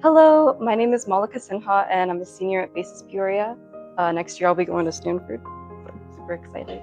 Hello, my name is Malika Sinha and I'm a senior at BASIS Peoria. Next year I'll be going to Stanford, so I'm super excited.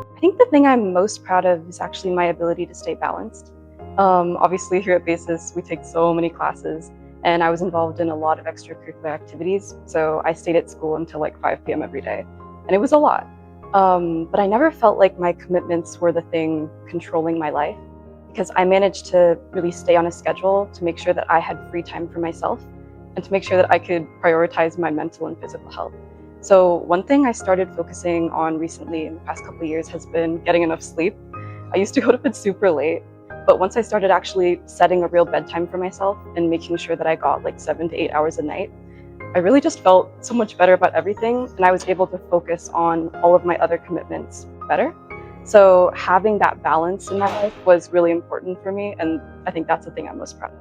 I think the thing I'm most proud of is actually my ability to stay balanced. Obviously here at BASIS we take so many classes and I was involved in a lot of extracurricular activities, so I stayed at school until like 5 p.m. every day, and it was a lot. But I never felt like my commitments were the thing controlling my life, because I managed to really stay on a schedule to make sure that I had free time for myself and to make sure that I could prioritize my mental and physical health. So one thing I started focusing on recently in the past couple of years has been getting enough sleep. I used to go to bed super late, but once I started actually setting a real bedtime for myself and making sure that I got like 7 to 8 hours a night, I really just felt so much better about everything, and I was able to focus on all of my other commitments better. So having that balance in my life was really important for me, and I think that's the thing I'm most proud of.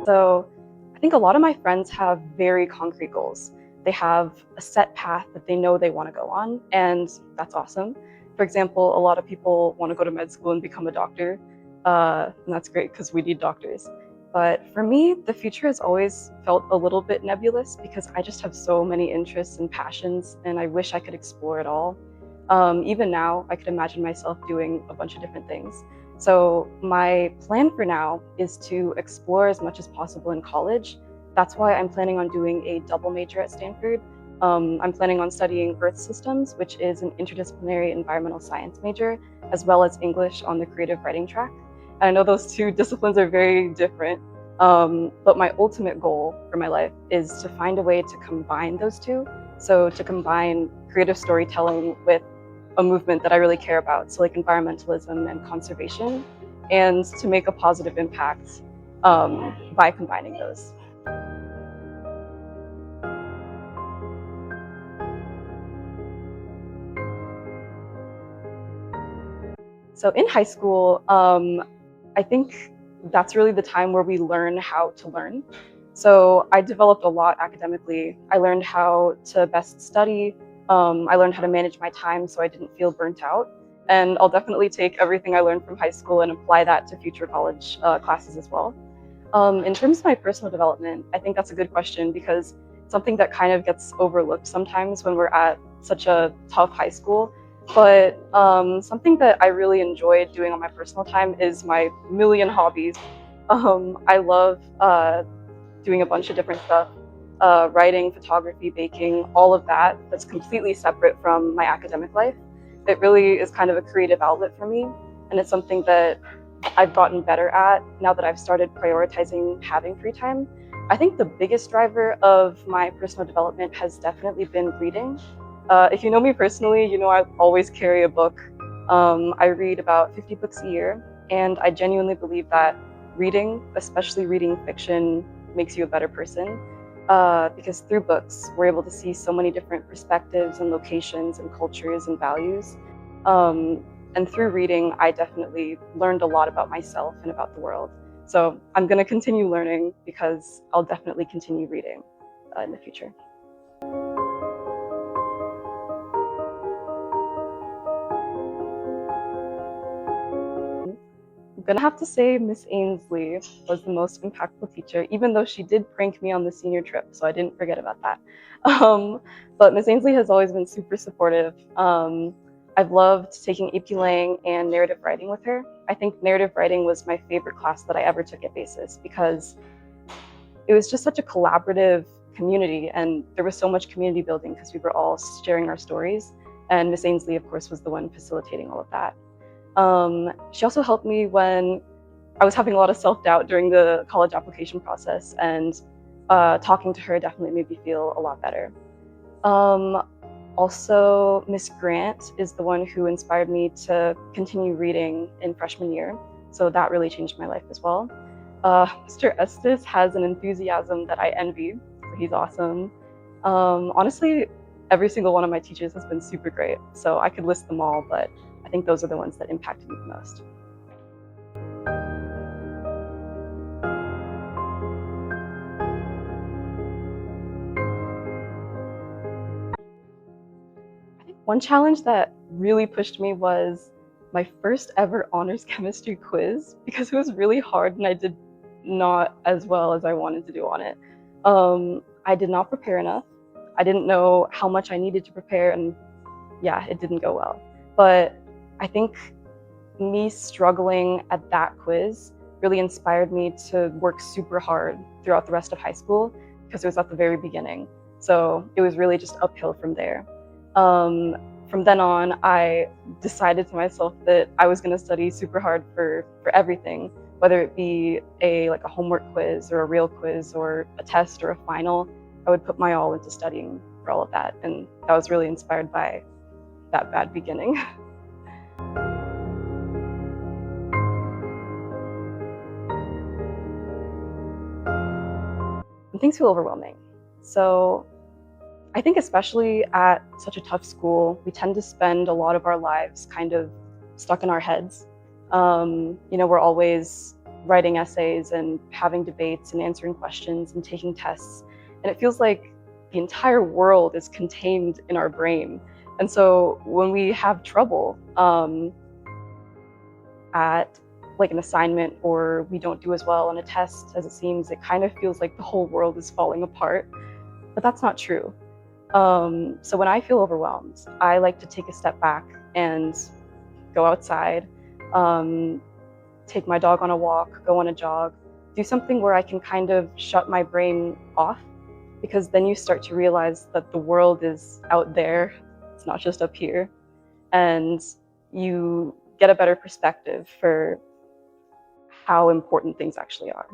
So I think a lot of my friends have very concrete goals. They have a set path that they know they want to go on, and that's awesome. For example, a lot of people want to go to med school and become a doctor, and that's great because we need doctors. But for me, the future has always felt a little bit nebulous because I just have so many interests and passions, and I wish I could explore it all. Even now, I could imagine myself doing a bunch of different things. So my plan for now is to explore as much as possible in college. That's why I'm planning on doing a double major at Stanford. I'm planning on studying Earth Systems, which is an interdisciplinary environmental science major, as well as English on the creative writing track. And I know those two disciplines are very different, but my ultimate goal for my life is to find a way to combine those two. So to combine creative storytelling with a movement that I really care about, so like environmentalism and conservation, and to make a positive impact by combining those. So in high school, I think that's really the time where we learn how to learn. So I developed a lot academically. I learned how to best study. I learned how to manage my time so I didn't feel burnt out. And I'll definitely take everything I learned from high school and apply that to future college classes as well. In terms of my personal development, I think that's a good question because it's something that kind of gets overlooked sometimes when we're at such a tough high school. But something that I really enjoyed doing on my personal time is my million hobbies. I love doing a bunch of different stuff, writing, photography, baking, all of that. That's completely separate from my academic life. It really is kind of a creative outlet for me, and it's something that I've gotten better at now that I've started prioritizing having free time. I think the biggest driver of my personal development has definitely been reading. If you know me personally, you know I always carry a book. I read about 50 books a year, and I genuinely believe that reading, especially reading fiction, makes you a better person. Because through books, we're able to see so many different perspectives and locations and cultures and values. And through reading, I definitely learned a lot about myself and about the world. So I'm going to continue learning because I'll definitely continue reading in the future. I'm gonna have to say Miss Ainsley was the most impactful teacher, even though she did prank me on the senior trip, so I didn't forget about that. But Miss Ainsley has always been super supportive. I've loved taking AP Lang and narrative writing with her. I think narrative writing was my favorite class that I ever took at BASIS because it was just such a collaborative community, and there was so much community building because we were all sharing our stories. And Miss Ainsley, of course, was the one facilitating all of that. She also helped me when I was having a lot of self-doubt during the college application process, and talking to her definitely made me feel a lot better. Also, Miss Grant is the one who inspired me to continue reading in freshman year, so that really changed my life as well. Mr. Estes has an enthusiasm that I envy, so he's awesome. Honestly, every single one of my teachers has been super great, so I could list them all, but I think those are the ones that impacted me the most. One challenge that really pushed me was my first ever honors chemistry quiz because it was really hard and I did not as well as I wanted to do on it. I did not prepare enough. I didn't know how much I needed to prepare, and yeah, it didn't go well. But I think me struggling at that quiz really inspired me to work super hard throughout the rest of high school because it was at the very beginning. So it was really just uphill from there. Um, from then on, I decided to myself that I was going to study super hard for everything, whether it be a homework quiz or a real quiz or a test or a final. I would put my all into studying for all of that, and that was really inspired by that bad beginning. And things feel overwhelming. So I think especially at such a tough school, we tend to spend a lot of our lives kind of stuck in our heads. We're always writing essays and having debates and answering questions and taking tests. And it feels like the entire world is contained in our brain. And so when we have trouble at like an assignment, or we don't do as well on a test as it seems, it kind of feels like the whole world is falling apart. But that's not true. So when I feel overwhelmed, I like to take a step back and go outside, take my dog on a walk, go on a jog, do something where I can kind of shut my brain off, because then you start to realize that the world is out there, it's not just up here, and you get a better perspective for how important things actually are.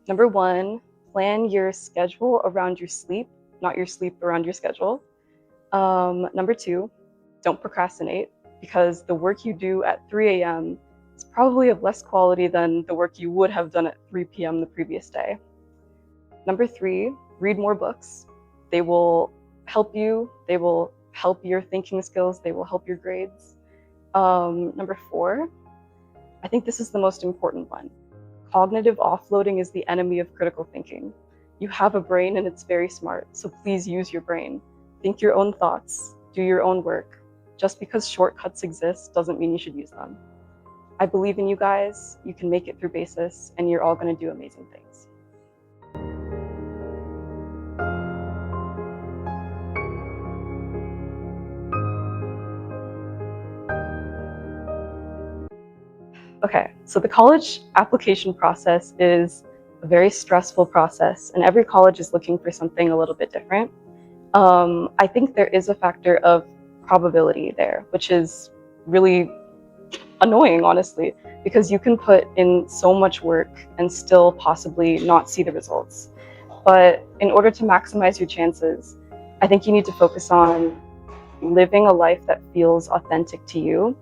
Number one, plan your schedule around your sleep, not your sleep around your schedule. Number two, don't procrastinate, because the work you do at 3 a.m. is probably of less quality than the work you would have done at 3 p.m. the previous day. Number three, read more books. They will help you. They will help your thinking skills. They will help your grades. Number four, I think this is the most important one. Cognitive offloading is the enemy of critical thinking. You have a brain and it's very smart, so please use your brain. Think your own thoughts, do your own work. Just because shortcuts exist doesn't mean you should use them. I believe in you guys, you can make it through BASIS, and you're all going to do amazing things. Okay, so the college application process is a very stressful process, and every college is looking for something a little bit different. I think there is a factor of probability there, which is really annoying, honestly, because you can put in so much work and still possibly not see the results. But in order to maximize your chances, I think you need to focus on living a life that feels authentic to you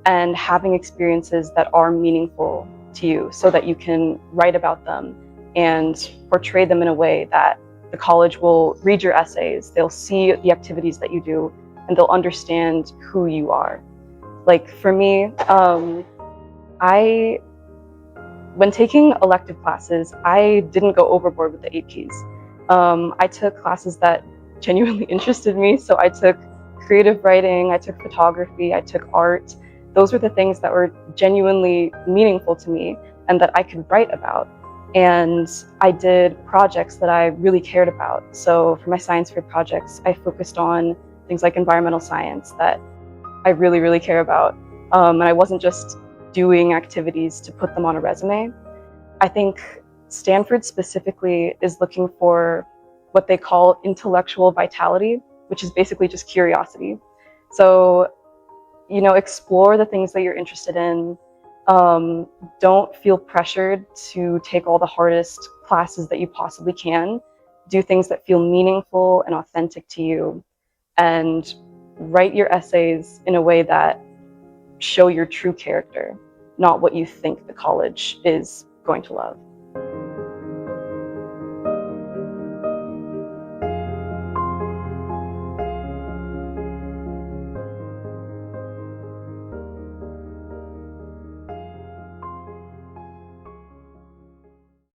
and having experiences that are meaningful to you, so that you can write about them and portray them in a way that the college will read your essays, they'll see the activities that you do, and they'll understand who you are. Like for me, when taking elective classes, I didn't go overboard with the APs. I took classes that genuinely interested me. So I took creative writing, I took photography, I took art. Those were the things that were genuinely meaningful to me and that I could write about. And I did projects that I really cared about. So for my science fair projects, I focused on things like environmental science that I really, really care about. And I wasn't just doing activities to put them on a resume. I think Stanford specifically is looking for what they call intellectual vitality, which is basically just curiosity. So, explore the things that you're interested in. Don't feel pressured to take all the hardest classes that you possibly can. Do things that feel meaningful and authentic to you, and write your essays in a way that show your true character, not what you think the college is going to love.